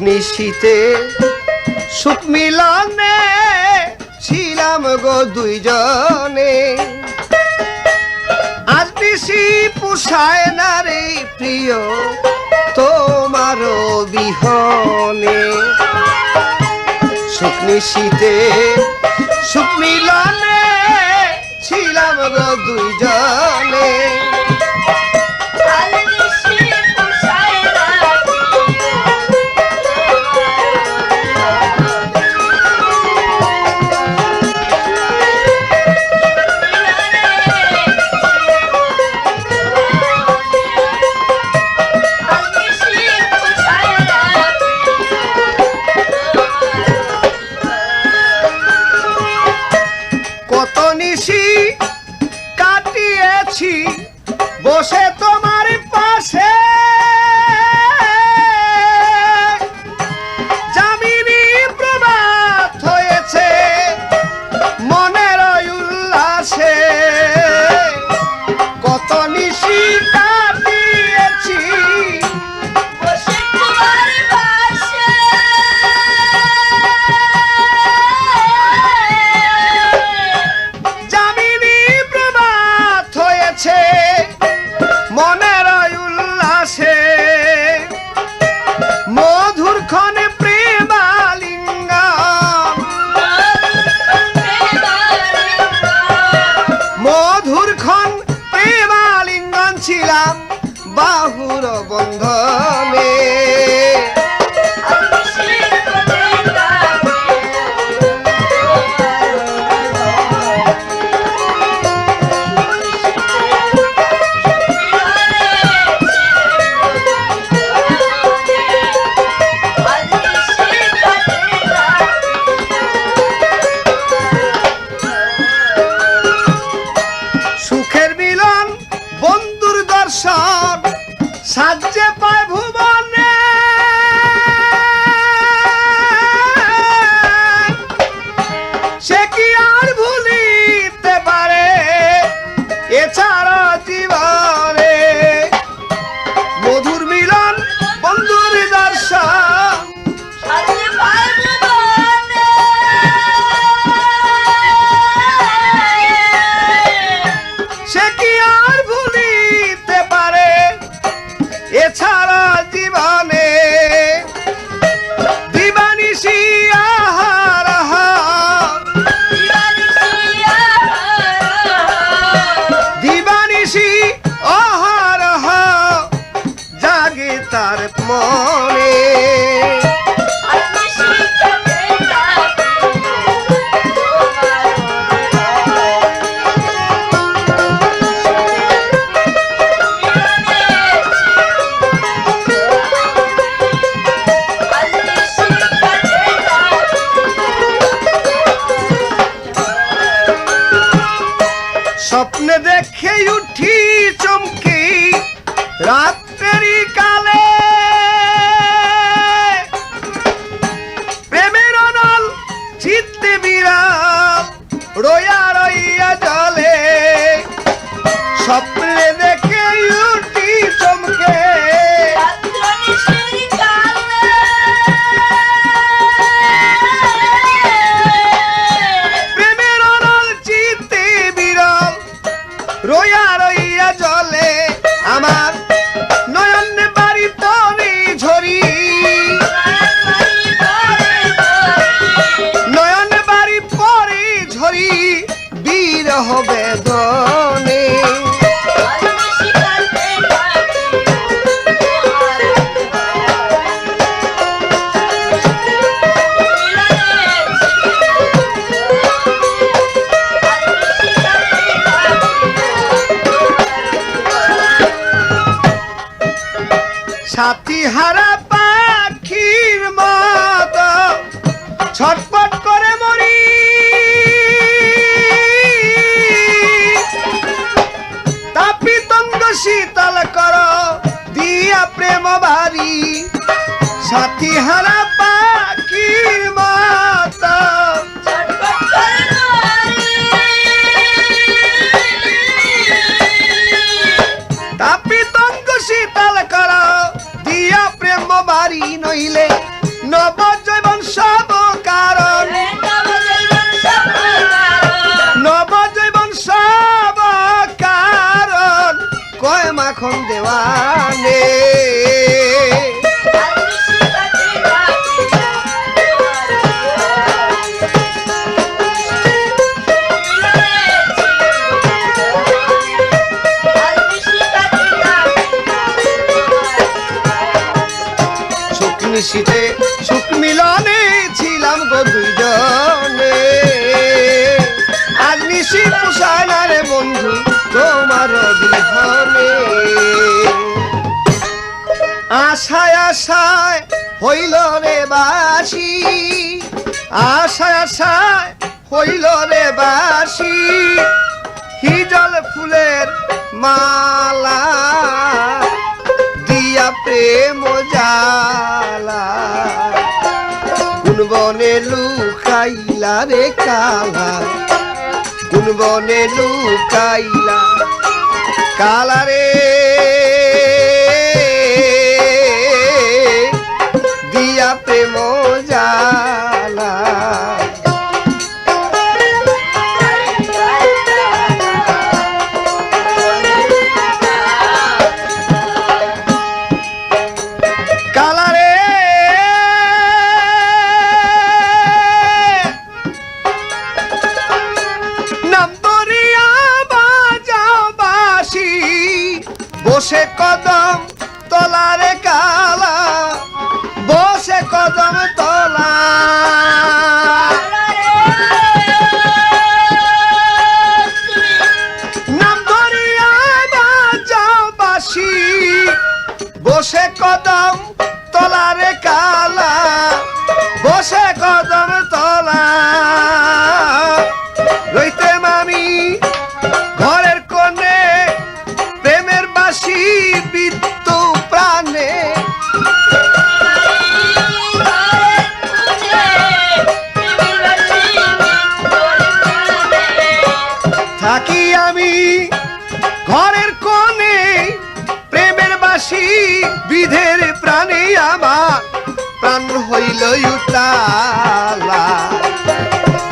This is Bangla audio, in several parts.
নিশীতে সুখ মিলনে ছিলাম গো দুইজনে। আজ নিশি পোষায় না রে প্রিয় তোমার বিহনে। সুখ নিশীতে সুখ মিলনে ছিলাম গো দুইজনে। কত নিশি কাটিয়েছি বসে তোমার পাশে, যামিনী প্রভাত হয়েছে মনের উল্লাসে। কত নিশি কাটিয়েছি বসে তোমার পাশে, যামিনী প্রভাত হয়েছে মনের উল্লাসে। মধুর ক্ষণে প্রেমালিঙ্গন, মধুর ক্ষণ প্রেমালিঙ্গন ছিলাম বাহুর বন্ধনে। সুখের মিলন বন্ধুর দর্শন সাজ্জে পায় ভুবনে। সে কি আর ভুলিতে পারে এছাড়া জীবনে। মধুর মিলন বন্ধুর দর্শন সে কি আর ভুলিতে পারে এছাড়া জীবনে। দিবানিশি আহার দিবানিশি আহার জাগে তার মনে। স্বপ্নে দেখে উঠি চমকি রাত্রি কালে, প্রেমের অনল চিত্তে বিরাম রইয়া রইয়া জলে। স্বপ্নে দেখে উঠি চমকে প্রেমের অনল চিত্তে বিরাম রইয়া রইয়া জলে। আমার নয়ন বাড়ি তরে ঝরি, নয়ন বাড়ি পরে ঝরি বিরহ বেদনে। সাথী হারা পাখির মতো ছটপট করে মরি, তাপিতঙ্গ শীতল কর দিয়া প্রেম বাড়ি। সাথী হারা পাখির মতো তাপিতঙ্গ শীতল কর দিয়া প্রেম বাড়ি। নইলে বন্ধু তোমার বিহনে আশায় আশায় হইল রে বাসি আশায় আশায় হইল রে বাসি হিজল ফুলের মালা দিয়া প্রেম জালা কোন বনে লুকাইলা রে কালা কোন বনে লুকাইলা কালা রে দিয়া প্রেম জালা কালা রে নাম দরিয়া বাজাও বাসি বসে কদম তলারে কালা বসে কদম তলা নাম ধরিয়া বাজাও বাসি বসে কদম তলারে কালা বসে কদম তলা রইতে মামি ঘরের কোণে প্রেমের বাসি বিদ্য প্রাণে থাকি আমি ঘরের কোণে প্রেমের বাসি বিধের প্রাণে আমার প্রাণ হইল উতালা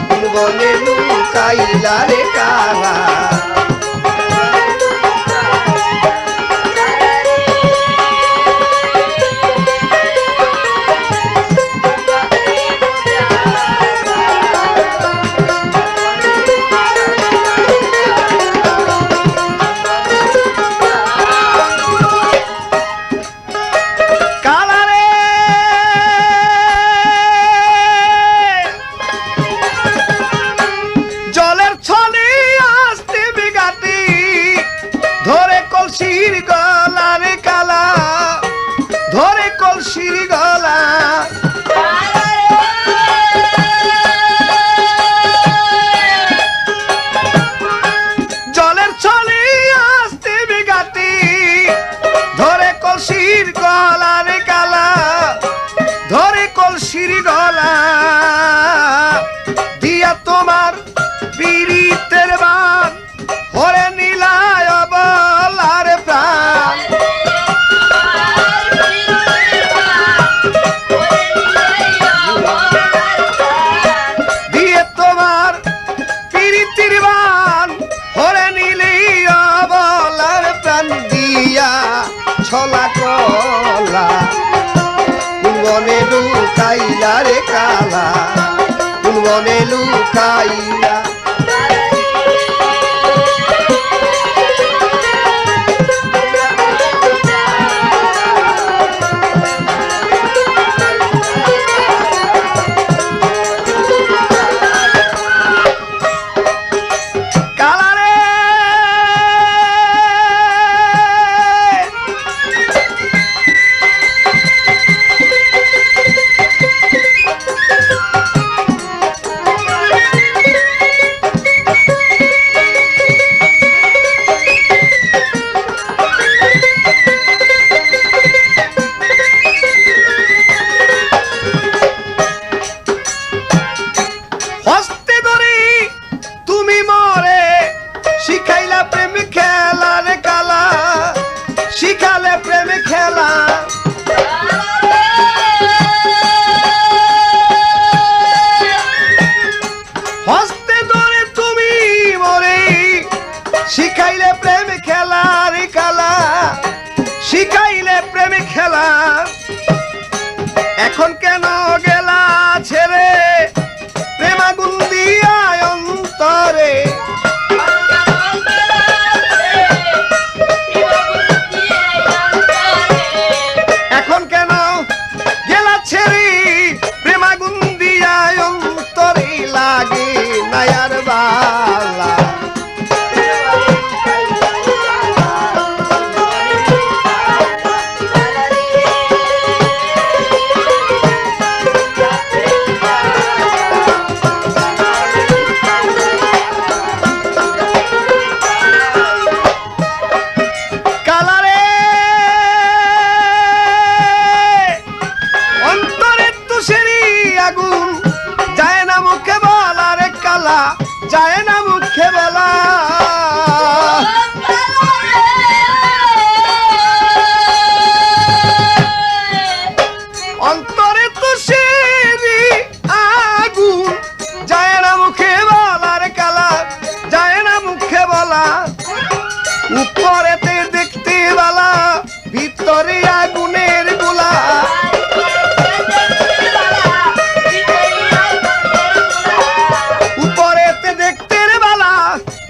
কোন বনে লুকাইলা রে কালা কালা রে জলের ছলে আসতে বিগাতি ধরে কলসির গলা রে কালা ধরে কলসির গলা জলের ছলে আসতে বিগাতি ধরে কলসির গলা রে কালা ধরে কলসির গলা দিয়া তোমার পীড়িতের বান হরে নীলায় বলার প্রাণ দিয়ে তোমার পীড়িতির বান হরে নীলিয়া বলার প্রাণ দিয়া ছলা কলা কোন বনে লুকাইলা রে কালা কোন বনে লুকাইলা কালা রে যায় না মুখে বলা অন্তরে তো সেরি আগুন যায় না মুখে বলার কালা যায় না মুখে বলা উপরেতে দেখতে বালা ভিতরে আগুনের গোলা উপরেতে দেখতে বালা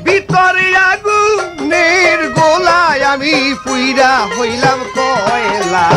ভিতরে আগুনের গোলায় আমি পুইরা হইলাম কয়লা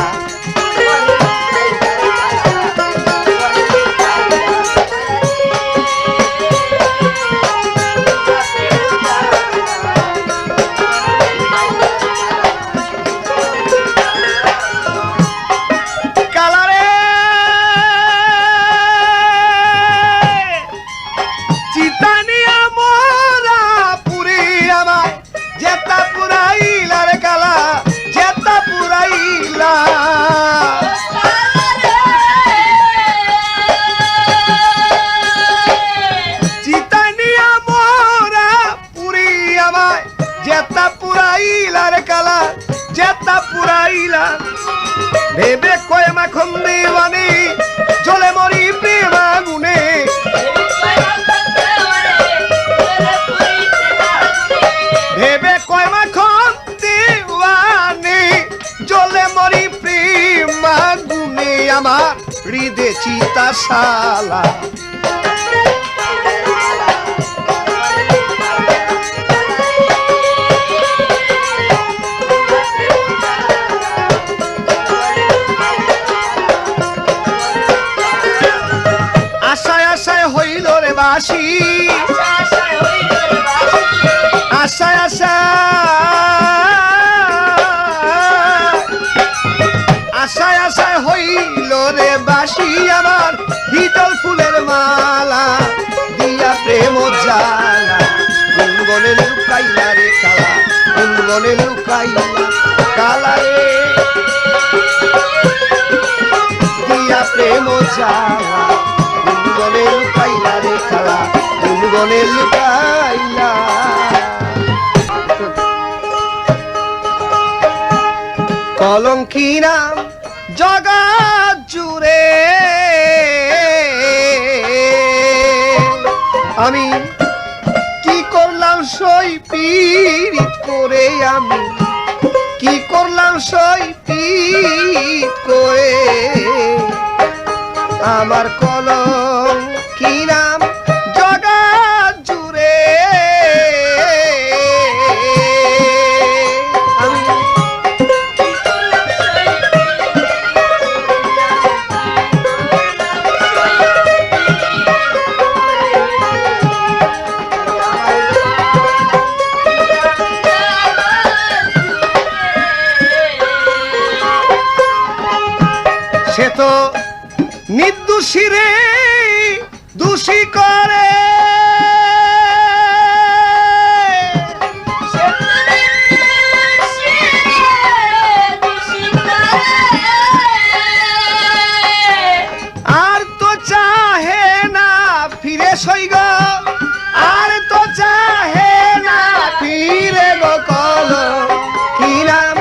ভেবে কয় মাখন দেওয়ানি জলে মরি প্রেম আগুনে ভেবে কয় মাখন দেওয়ানি জলে মরি প্রেম আগুনে আমার হৃদে চিতা শালা হইল রে বাসি আশায় আশায় আশায় হইল রে বাসি আমার হিতল ফুলের মালা দিয়া প্রেম জ্বালা কোন বনে লুকাইলা রে কালা কোন বনে লুকাইলা কালা রে দিয়া প্রেম জ্বালা বনে লুকাইলা রে কালা কোন বনে লুকাইলা কলঙ্কি নাম জগৎ জুড়ে আমি কি করলাম সই পীড়িত করে আমি কি করলাম সই পীড়িত করে আমার কলঙ্কি নাম জগৎ জুড়ে আমি সে তো নির্দোষী রে দোষী করে আর তো চাহে না ফিরে সইগ আর তো চাহে না ফিরে গো কলঙ্কি নাম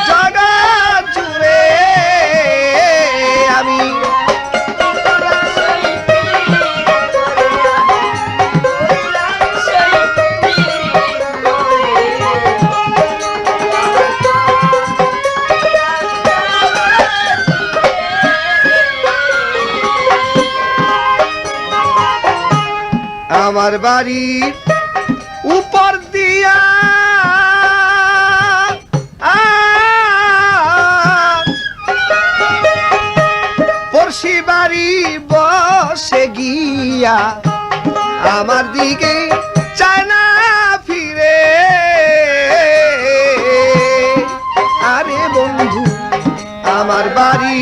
জগৎ জুড়ে আমি আমার বাড়ির উপর দিয়া পড়শি বাড়ি বসে গিয়া আমার দিকে চায় না ফিরে আরে বন্ধু আমার বাড়ি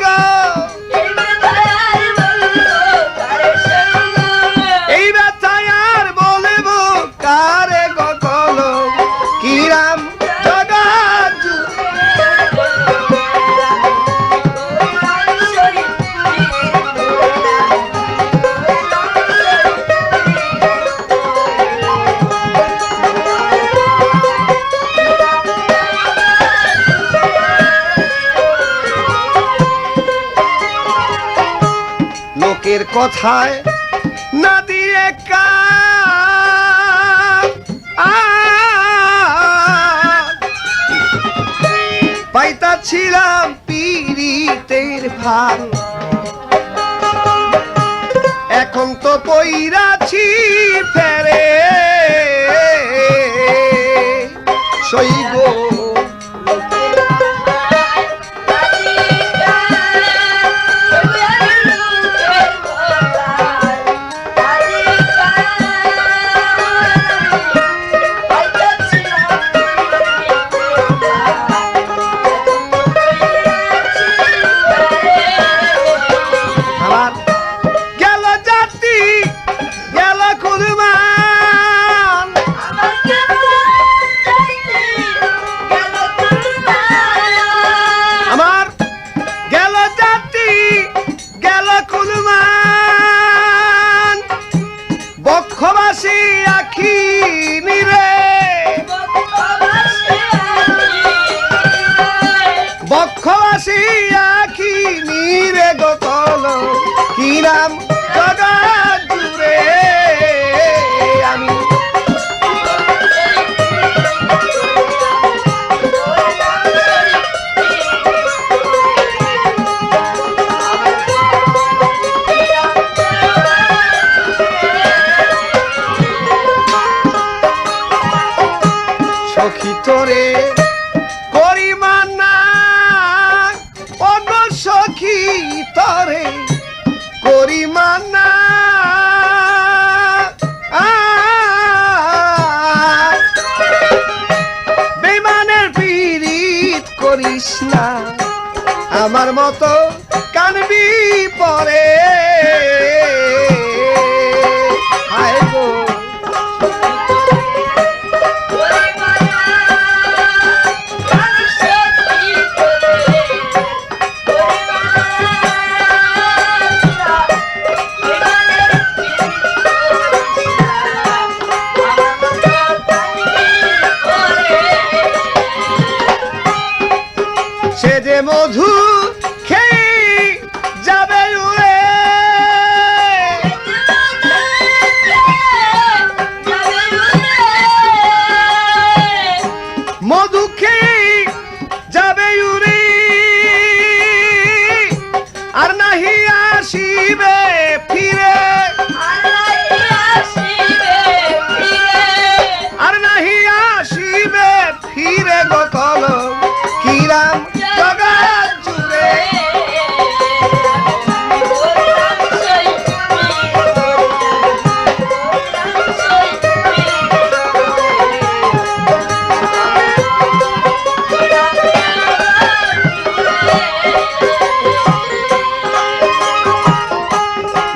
গো এই ব্যথায় আর বলবো কারে গো কলো কিরাম জগৎ লোকের কথায় না দিয়ে কান পাইতাছিলাম পীড়িতের ভার এখন তো পইরাছি ফেরে সইব আমার গেল জাতি গেল কুরবান আমার গেল জাতি গেল কুরবান বক্ষবাসী আখি নিরে বক্ষবাসী আখি নিরে গোকল কিরাম জগৎ জুড়ে আমি সখী তোরে করিমানা অন্য সখী তরে করিমানা বেমানের পীড়িত করিস না আমার মতো কানবি পরে হায় গো সে যে মধু খেয়ে যাবে উড়ে মধু খেয়ে যাবে উড়ে আর নাহি আসিবে ফিরে আর নাহি আসিবে ফিরে গো কলো কিরাম জগৎ জুড়ে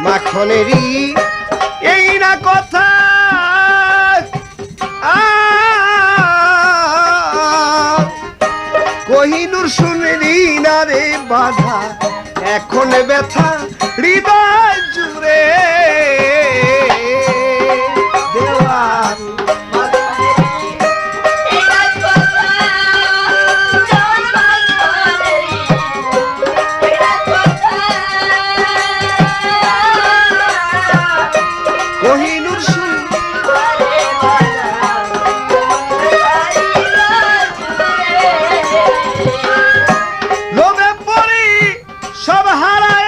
মাখনেরই এই না কথা কহিনুর শুনলি না রে বাধা এখন ব্যথা হৃদয় জুড়ে দেওয়ার কহিনুর শুন লোভে পড়ি সব হারায়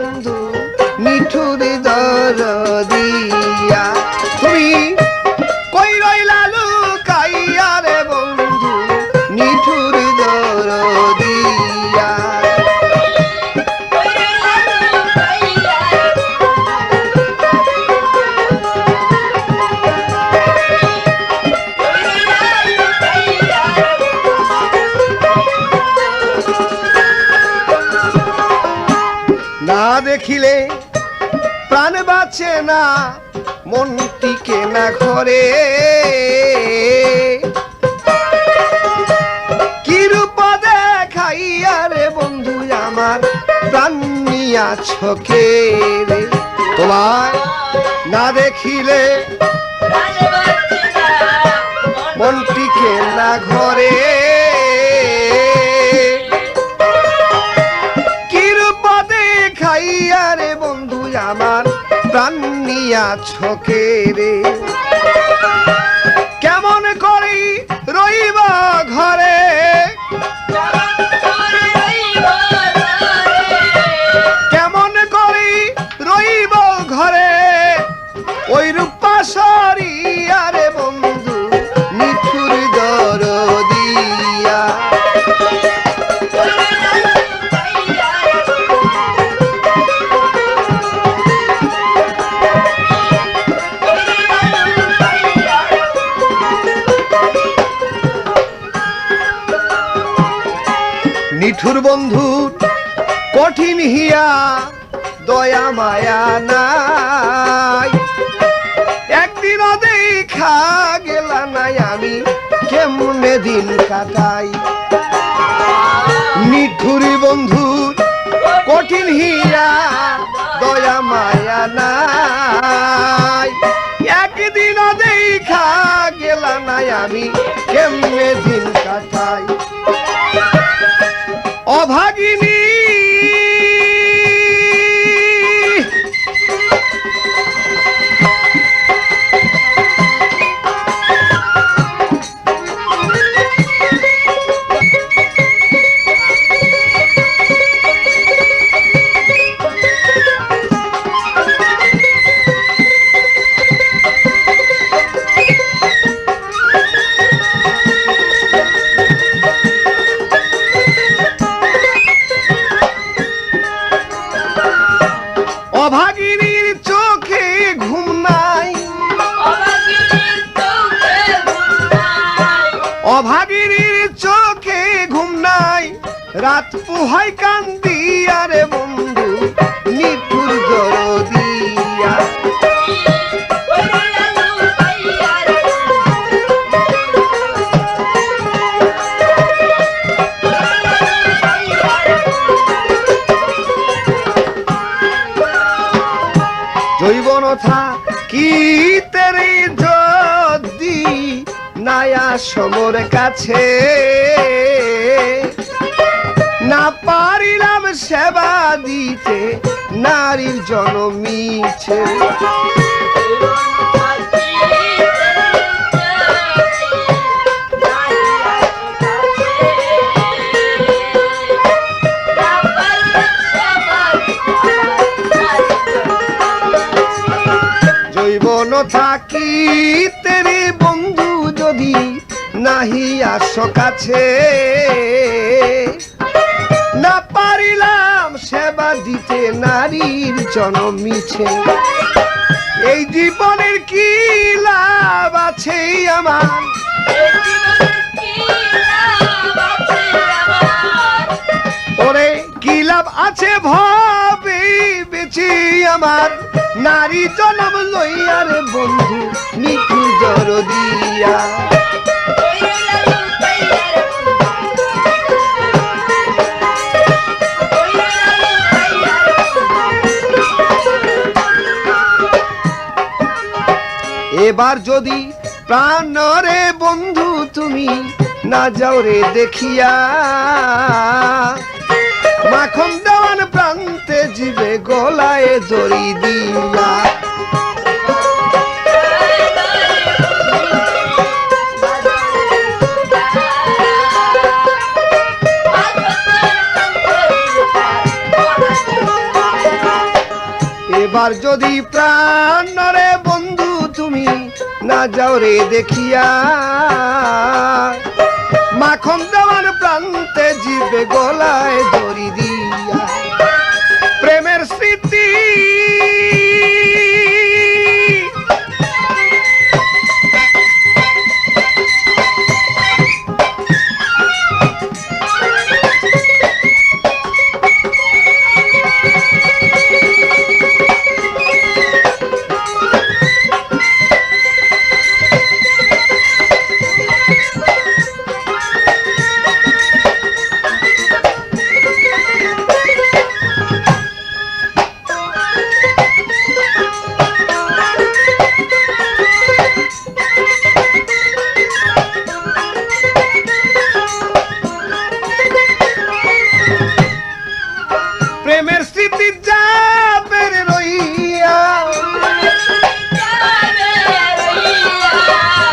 বন্ধু নিঠুর দরদিয়া তুমি কই রইলা লুকাইয়া রে বন্ধু নিঠুর দরদিয়া না দেখিলে প্রাণ বাঁচে না মন টিকে না ঘরে কি রূপ দেখাইয়া রে বন্ধু আমার প্রাণ নিয়া ছকে রে তোমার না দেখিলে মন টিকে না ঘরে খাইয়া রে বন্ধু আমার প্রাণ নিয়া ছকে রে কেমন করি রইব ঘরে কেমন করি রইব ঘরে ওই রূপা সরিয়া রে বন্ধু নিঠুর দরদিয়া নিঠুর বন্ধু কঠিন হিয়া দয়া মায়া নাই একদিন দেখা গেলা নাই আমি কেমনে দিন কাটাই নিঠুর বন্ধু কঠিন হিয়া দয়া মায়া নাই একদিন দেখা গেলা নাই আমি কেমনে দিন কাটাই অভাগিনী অভাগিনীর চোখে ঘুম নাই অভাগিনীর চোখে ঘুম নাই রাত পুহাই কান্দিয়া রে বন্ধু নিঠুর দরদিয়া জৈবনথা কি তেরি যদি নায়া সমর কাছে না পারিলাম সেবা দিতে নারীর জনমিছে জৈবন থাকি তেরে বন্ধু যদি নাহি আসো কাছে না পারিলাম সেবা দিতে নারীর জনমিছে এই জীবনের কি লাভ আছে আমার ওরে কি লাভ আছে ভাবে বেঁচে আমার নারী জনম লইয়ার বন্ধু নিঠুর দরদিয়া এবার যদি প্রাণ রে বন্ধু তুমি না যাও রে দেখিয়া মাখন দেওয়ান প্রান্তে জীবে গলায় দড়ি দিয়া এবার যদি প্রাণ রে বন্ধু তুমি না যাও রে দেখিয়া, মাখন দেওয়ার প্রান্তে জিবে গলায় দড়ি দিয়া, প্রেমের স্মৃতি প্রেমের স্মৃতি যাবে রে রইয়া,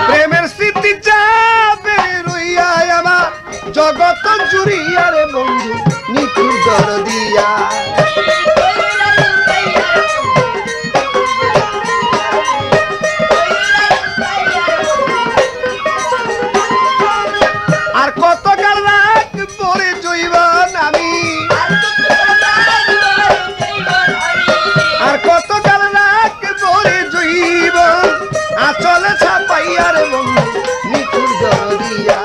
প্রেমের স্মৃতি যাবে রে রইয়া, আমার জগৎ জুড়িয়া রে বন্ধু নিখুঁত দরদিয়া। আর কত কাল রাখবো রে জৈবন আমি, আর কত কাল রাখবো রে জৈবন, আচলে ছাপাইয়া রে বন্ধু নিখুঁত দরদিয়া।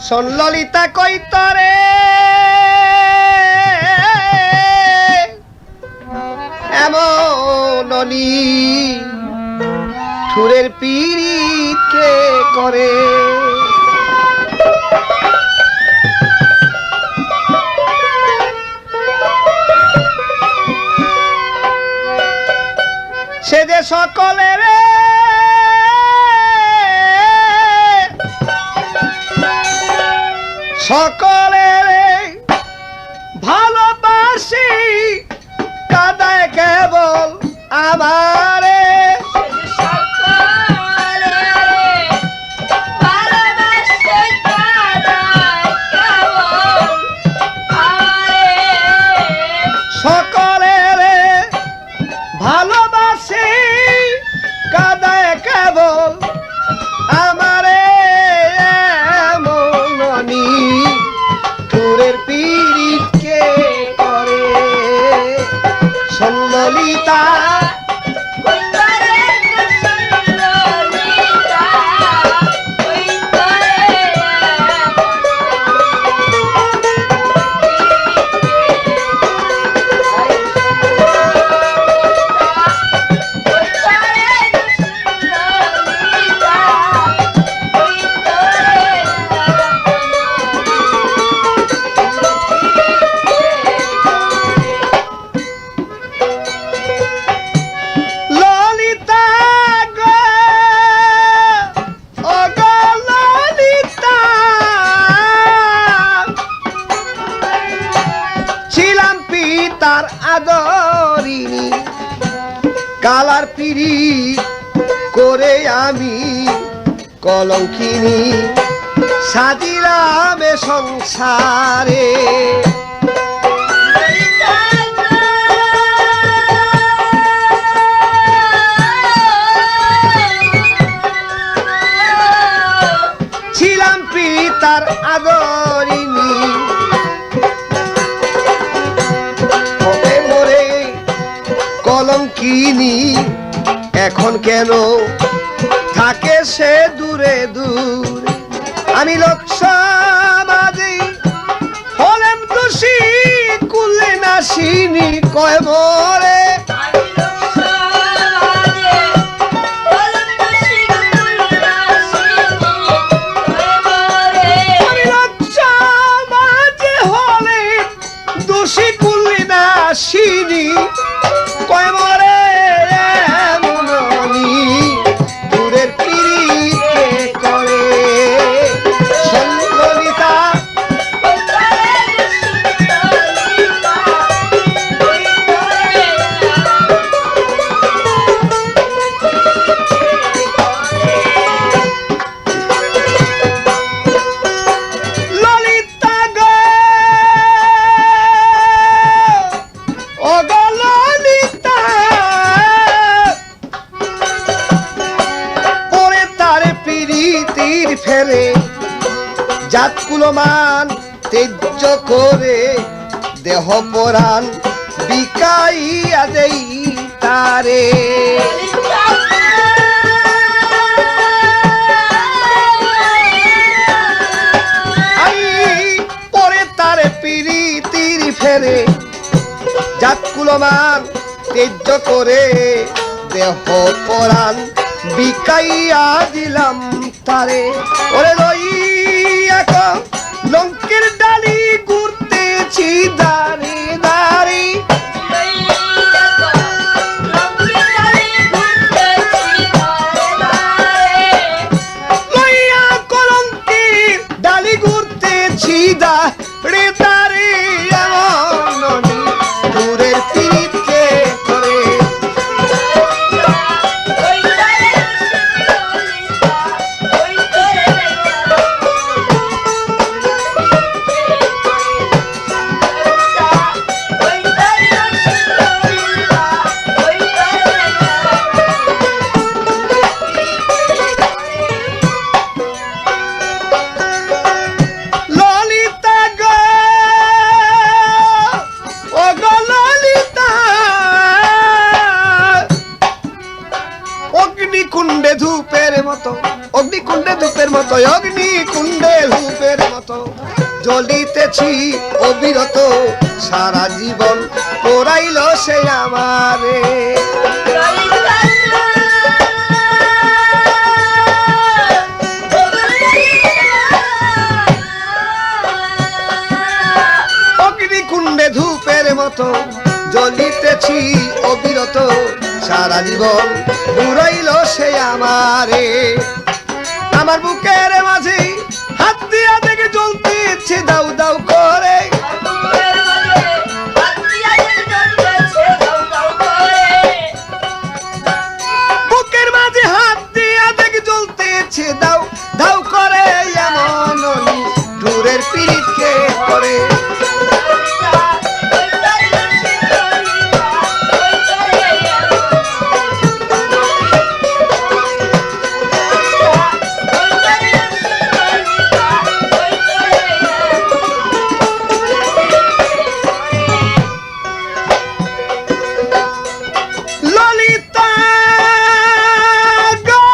শোন ললিতা কইতরে এমন ঠুরের পীড়িত কে করে, সে যে সকলের সকলের ভালোবাসি, কাদায় কেবল আমারে, সকলের ভালোবাসি, কাদায় কেবল আমারে, মনি তোরের পীড়িত কে করে। ললিতা তার আদরিনী, কালার পিড়ি করে আমি কলঙ্কিনী, সাজিলাম এ সংসারে। ছিলাম পিতার আদরিনী, কলঙ্কিনী এখন কেন থাকে সে দূরে দূরে আমি লোক সমাজে হলেম দোষী কুলে নাসিনী কয় মরে আমি লোক সমাজে হলে দোষী কুলে নাসিনী কয় মরে মননি দূরের পিড়িতে করে সঙ্গলিতা ললিতা গো ও গো ললিতা পরে তার পিড়িতির ফেরে জাতকুলমান তেজ্য করে দেহ পরাণ বিকাইয়া দেই তারে আমি পরে তার পিড়িতির ফেরে জাতকুলমান তেজ্য করে দেহ পরাণ বিকাইয়া দিলাম তারে ওরে লইয়া লঙ্কের ডালি ঘুরতেছি দাঁড়ি দাঁড়ি লইয়া কলঙ্কের ডালি ঘুরতেছি দাঁড়ি দাঁড়ি এমন দূরের পিড়িতকে করে ললিতা গো ও গো ললিতা অগ্নিকুণ্ডে ধূপের মতো অগ্নিকুণ্ডে ধূপের মতো অগ্নিকুণ্ডে ধূপের মতো জ্বলিতেছি অবিরত সারা জীবন পোড়াইল সে আমারে অগ্নিকুণ্ডে ধূপের মতো জ্বলিতেছি অবিরত সারা জীবন পুরাইল সে আমারে আমার বুকের মাঝে হাত দিয়া দেখে জ্বলতে ইচ্ছে দাউ দাউ করে বুকের মাঝে হাত দিয়া দেখে জ্বলতে ইচ্ছে দাউ দাউ করে এমন দূরের পিড়িতকে করে ললিতা গো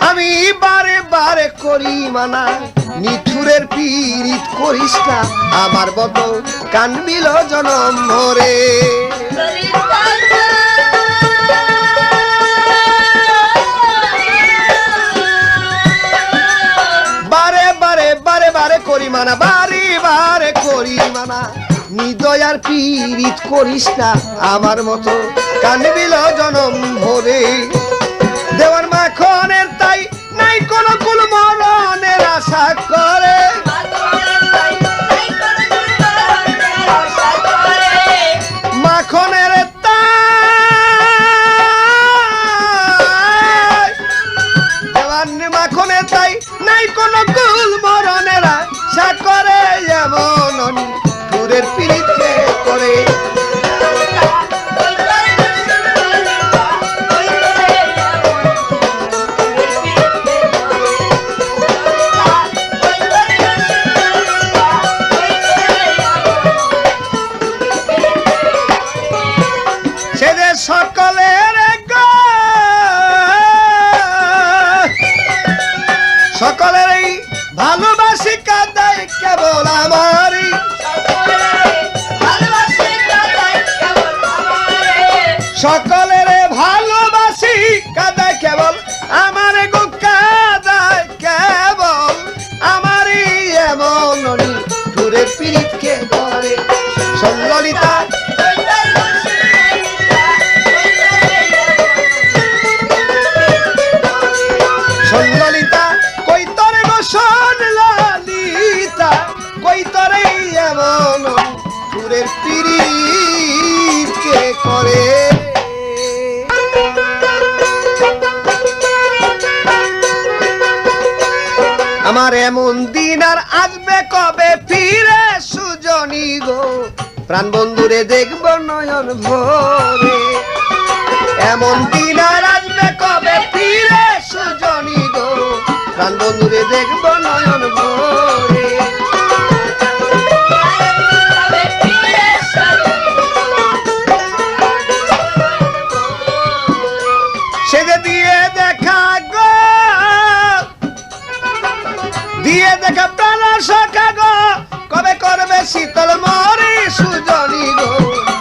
আমি বারে বারে করি মানা নিঠুরের পীড়িত করিস না আমার মতো কানবিল জনম ভরে বারে বারে বারে বারে করি মানা বারে বারে করি মানা নিদয়ার পীড়িত করিস না আমার মতো কানবিল জনম ভরে দেওয়ার মাখনের তাই নাই কোন কুল মরণের আশা করে মাখনের তাই দেওয়ার মাখনের তাই নাই কোন কুল মরণের আশা করে এমন দূরের পিড়িতকে করে সকলের ভালোবাসি কাদায় কেবল আমার গো কাদায় কেবল আমারই এমন ঘুরে পীড়িতকে করে সল্ললিতা সল্ললিতা কই তোরে গো সল্ললিতা কই তোরে এমন ঘুরে পীড়িতকে করে আমার এমন দিন আর আসবে কবে ফিরে সুজনী গো প্রাণ বন্ধুরে দেখবো নয়ন ভরে এমন দিন আর আসবে কবে ফিরে সুজনী গো প্রাণ বন্ধুরে দেখবো নয়ন ভরে সে যে দিয়ে দেখা গো দিয়ে দেখা প্রাণ সখা গো কবে করবে শীতল মরে সুজনী গো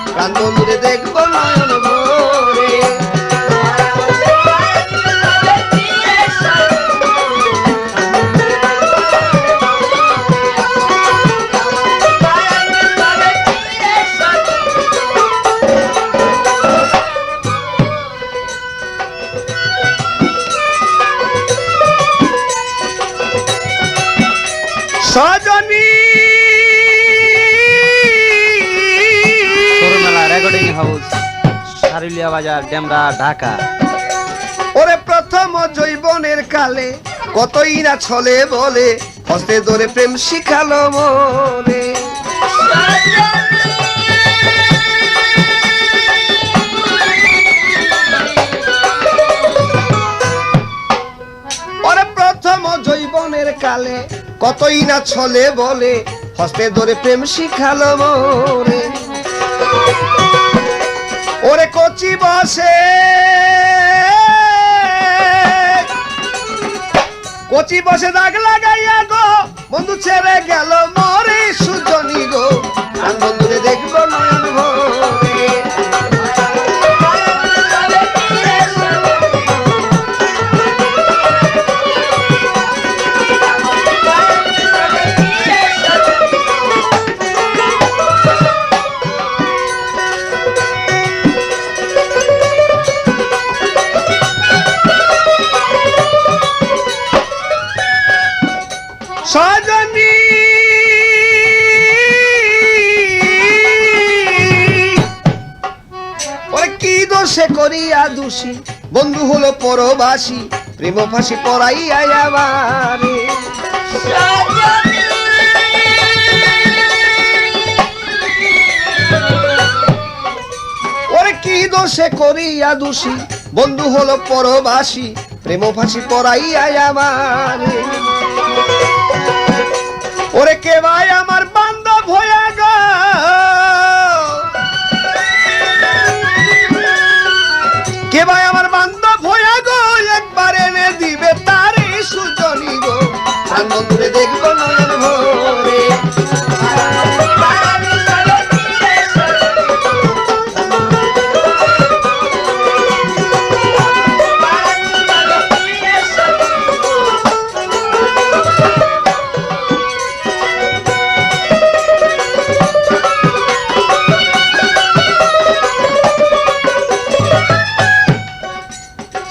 প্রাণ বন্ধুরে দেখবো নয়ন ভরে সজনী সরমেলা রেকর্ডিং হাউস সারুলিয়া বাজার ডেমরা ঢাকা ওরে প্রথম জৈবনের কালে কতই না ছলে বলে হস্তে ধরে প্রেম শিখালো মনে ওরে প্রথম জৈবনের কালে কতই না ছলে বলে হস্তে ধরে প্রেম শিখালো মনে ওরে কচি বসে কচি বসে দাগ লাগাইয়া গো বন্ধু ছেড়ে গেল মরে সুজনী গো প্রাণ বন্ধুরে দেখবো নয়ন ভরে সজনী ওরে কি দোষে করিয়া দোষী বন্ধু হলো পরবাসী প্রেম ফাঁসি পড়াইয়া আমারে ওরে কি দোষে করিয়া দোষী বন্ধু হলো পরবাসী প্রেম ফাঁসি পড়াইয়া আমারে ওরে কে ভাই আমার বান্ধব হইয়া গো কে ভাই আমার বান্ধব হইয়া গো একবার এনে দিবে তারে সুজনী গো প্রাণ বন্ধুরে দেখবো নয়ন ভরে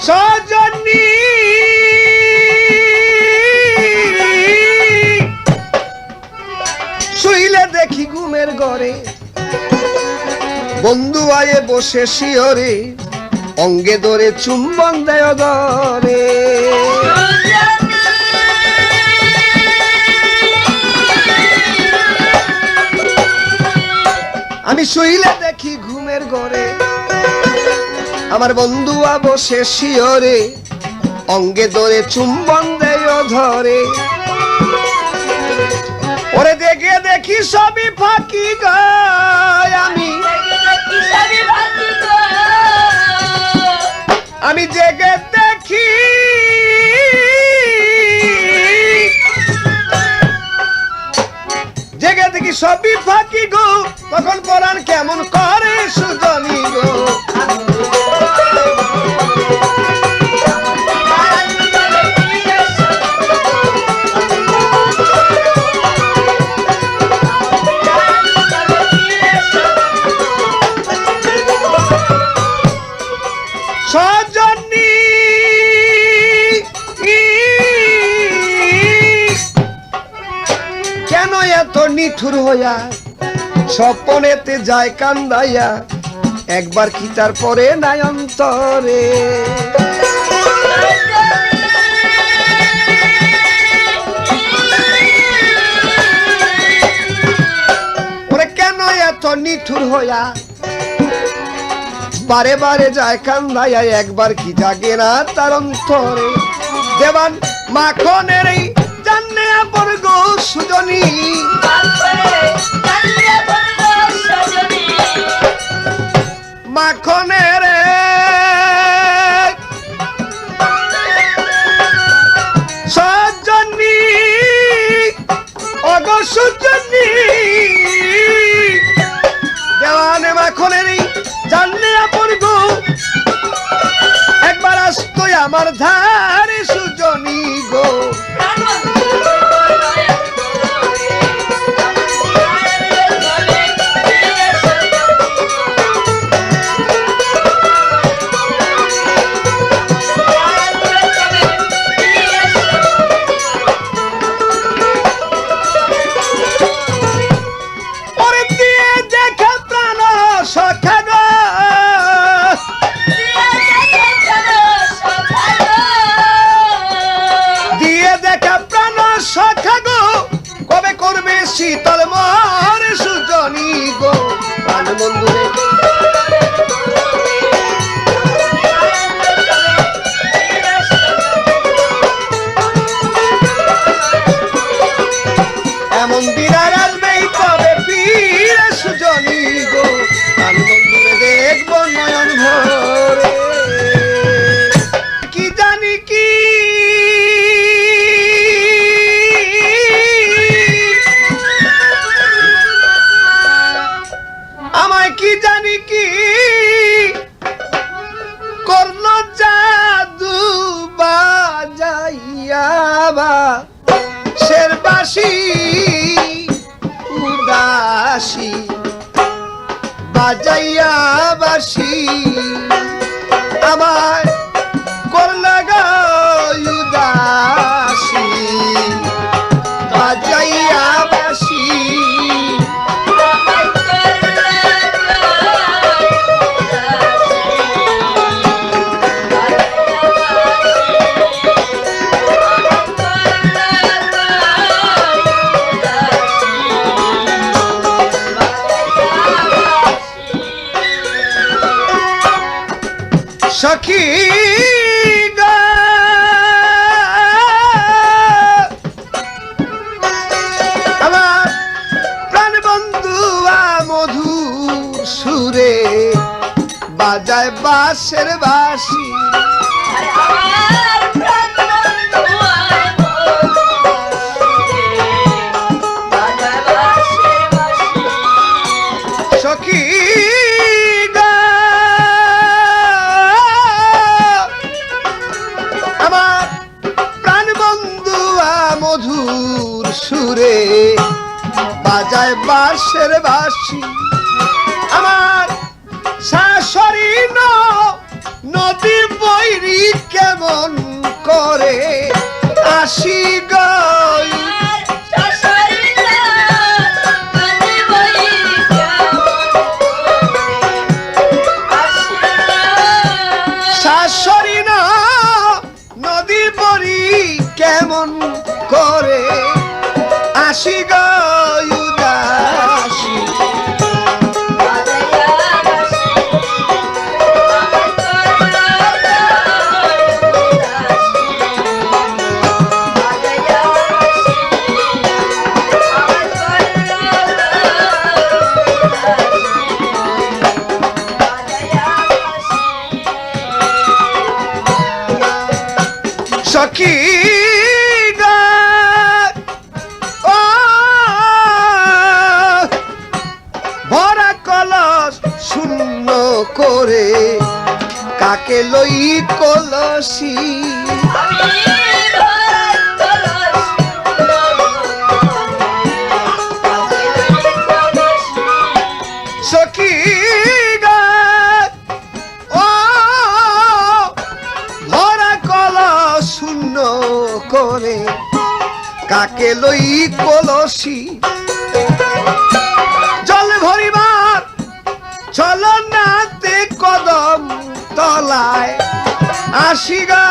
সজনী শুইলে দেখি ঘুমের ঘরে বন্ধু আয়ে বসে শিয়রে অঙ্গে ধরে চুম্বন দেয় ধরে আমি শুইলে দেখি ঘুমের ঘরে আমার বন্ধু বসে শিয়রে অঙ্গে ধরে চুম্বন দেয় ধরে ওরে দেখে দেখি সবই ফাঁকি গো আমি জেগে দেখি জেগে দেখি সবই ফাঁকি গো তখন পরাণ কেমন করে সুজনী গো নিঠুর হইয়া স্বপনেতে যায় কান্দাইয়া একবার কি তার পরে নাই অন্তরে ওরে কেন এত নিঠুর হইয়া বারে বারে যায় কান্দাইয়া একবার কি জাগে না তার অন্তরে দেবান মাখনের এই জানে আপন গো সুজনী মাখনের সজনী অগ সুজনী দেওয়ানে মাখনের এই জানে আপন গো একবার আসতো আমার ধারে সুজনী গো শীতল মর সুজনী গো প্রাণ বন্ধুরে এমন দিনার আসবেই তবে ফিরে সুজনী গো প্রাণ বন্ধুরে দেখবো নয়ন ভরে কি জানি কি কি জানি কি করল জাদু বাজাইয়া বা শেরবাসী উদাসী বাজাইয়া বাসি আমায় করল গো উদাসী বাজাইয়া বাসি সখী গো আমার প্রাণ বন্ধু মধুর সুরে বাজায় বাঁশের বাঁশি সখী মধুর সুরে বাজায় বাঁশের বাঁশি আমার শাশুড়ি নদী বৈরি কেমন করে আসি গই শাশুড়ি নদী বৈরি কেমন করে আসি গো উদাসী সখী ভরা কলস শূন্য করে কাকে লই কলসি সখী ভরা কলস শূন্য করে কাকে লই কলসি চলো নাতে কদম তলায় আসি গো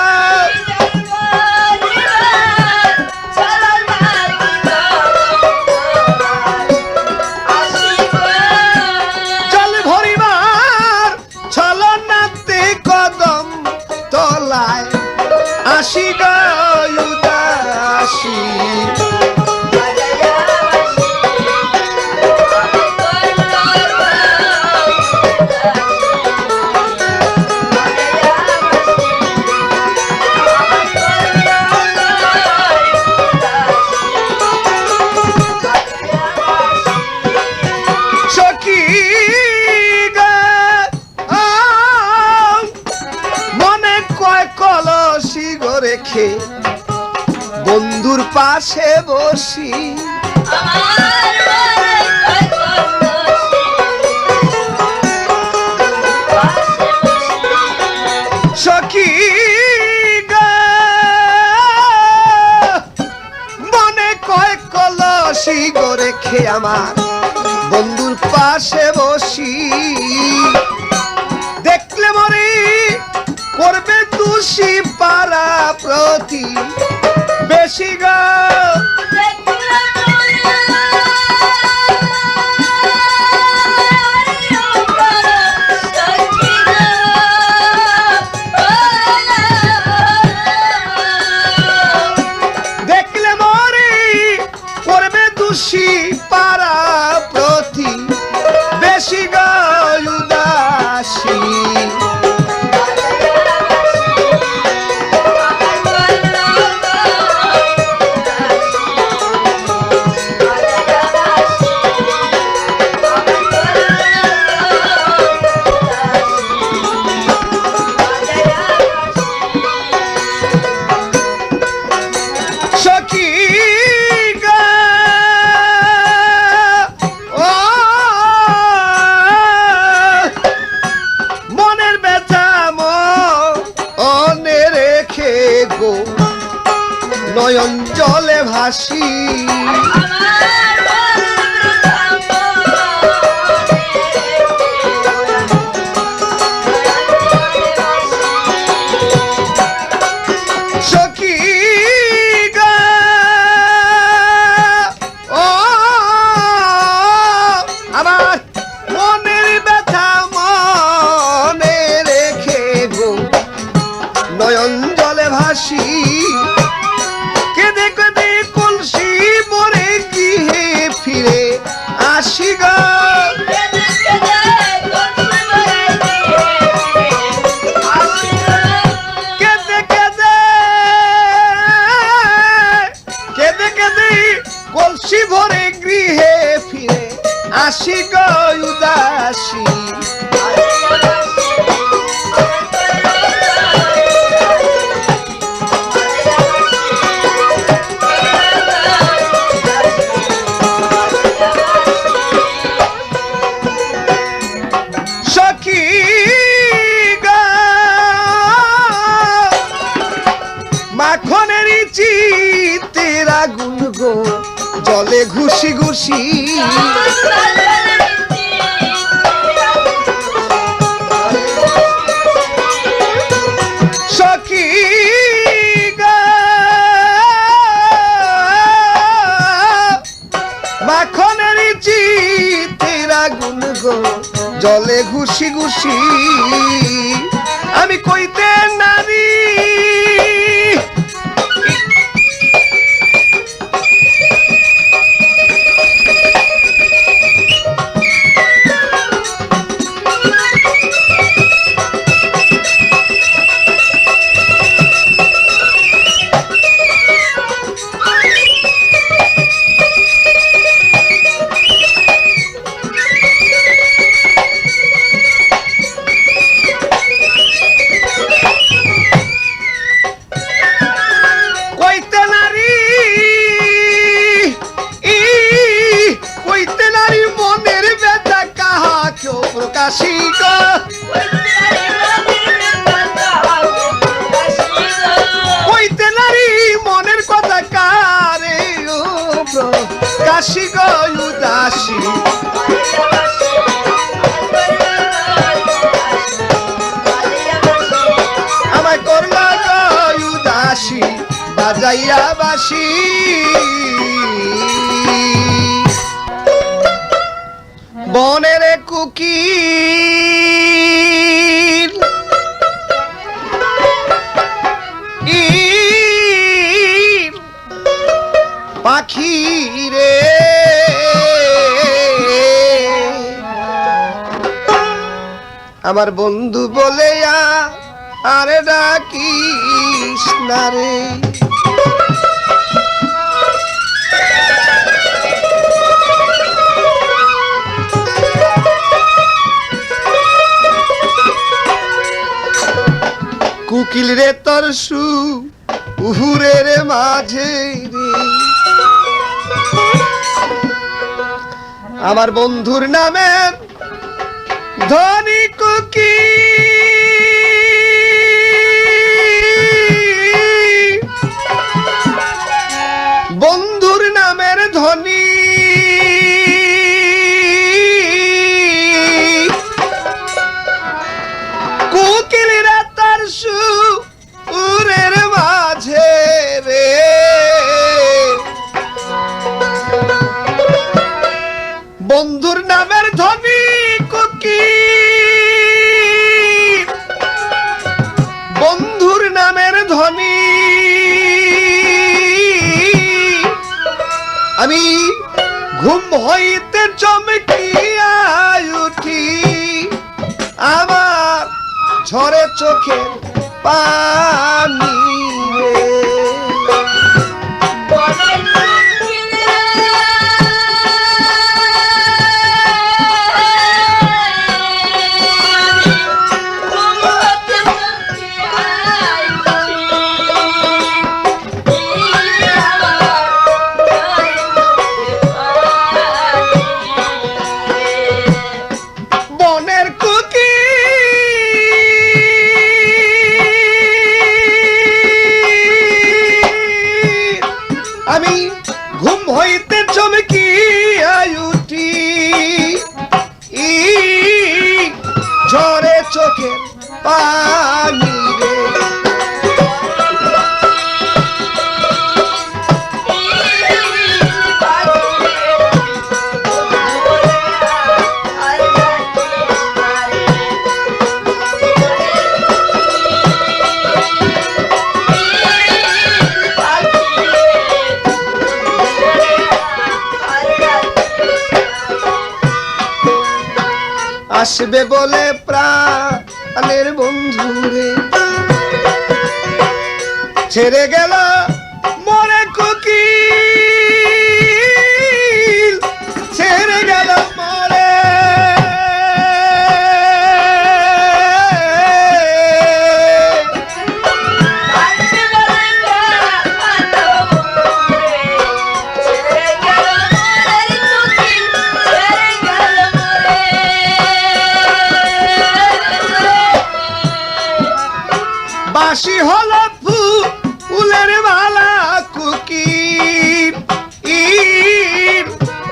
জল ভরিবার চলো নাতে কদম তলায় আসি গো উদাসী রেখে বন্ধুর পাশে বসি সখী মনে কয় কলসি গো রেখে আমার বন্ধুর পাশে বসি দেখলে মরি করবে তুষি পারা প্রতি বেশি গো দেখলে মরি করবে তুষি পারা প্রতি বেশি গো উদাসী নয়ন জলে ভাসি সখী গো ও আমার মনের ব্যথা মনে রেখে গো নয়ন জলে ভাসি আসি গো কেদে কেদে কেদে কেদে কলসি ভরে গৃহে ফিরে আসি গো উদাসী মাখনেরই চিতের আগুন গো জলে ঘুষি ঘুষি সখী গো মাখনেরই চিতের আগুন গো জলে ঘুষি ঘুষি আমি কইতে নারী প্রকাশী গো কইতে নারী মনের কথা কারে প্রকাশী গো উদাসী বাজাইয়া বাসি বনের কুকিল পাখি রে আমার বন্ধু বলে আরে ডাকিস না রে কুকিল রে তোর উহুরের মাঝে রে আমার বন্ধুর নামের ধনী কুকি বন্ধুর নামের ধনী কুকিলরা তার সুরের মাঝে রে বন্ধুর নামের ধনী কুকি বন্ধুর নামের ধনী আমি ঘুম হইতে চমকিয়া উঠি আমার ঝরে চোখে পানি রে বনের কুকি আমি ঘুম হইতে চমকিয়া উঠি ঝরে চোখের পানি রে আসবে বলে প্রাণের বন্ধুরে ছেড়ে গেল মরে কুকিল ছেড়ে গেল মরে বাসি হলো ফুলের মালা কুকি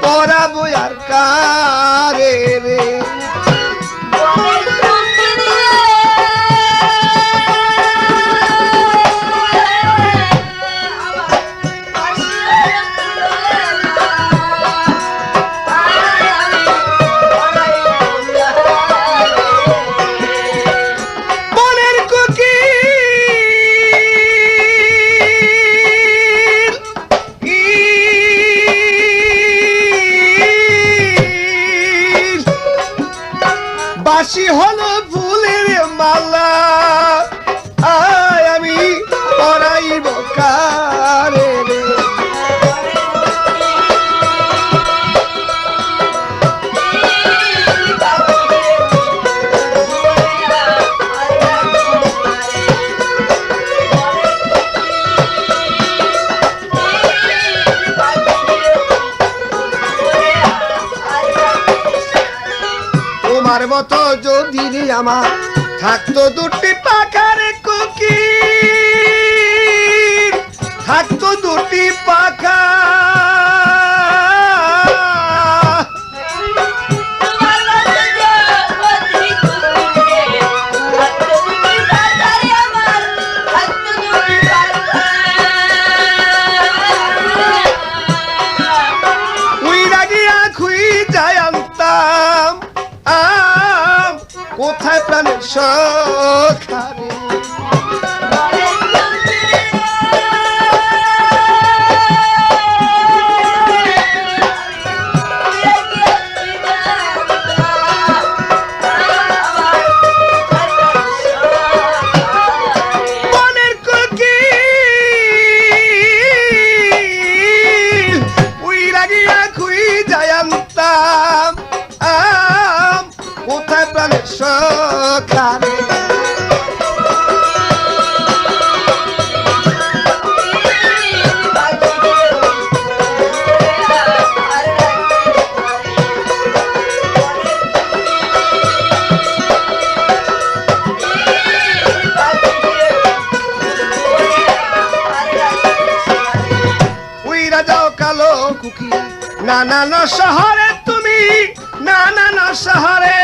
পরাবো আর কারে রে বাসি হলো ফুলের মালা আয় আমি পরাইব কারে রে তোমার মতো যদি আমার থাকতো দুটি পাখার কুকি থাকতো দুটি পাখা কোথায় প্রাণের সখারে মনের কোকিল উইরা গিয়া খুই যায়ান্তাম কোথায় প্রাণের সখারে উইরা যাও কালো কুকি নানান শহরে তুমি নানান শহরে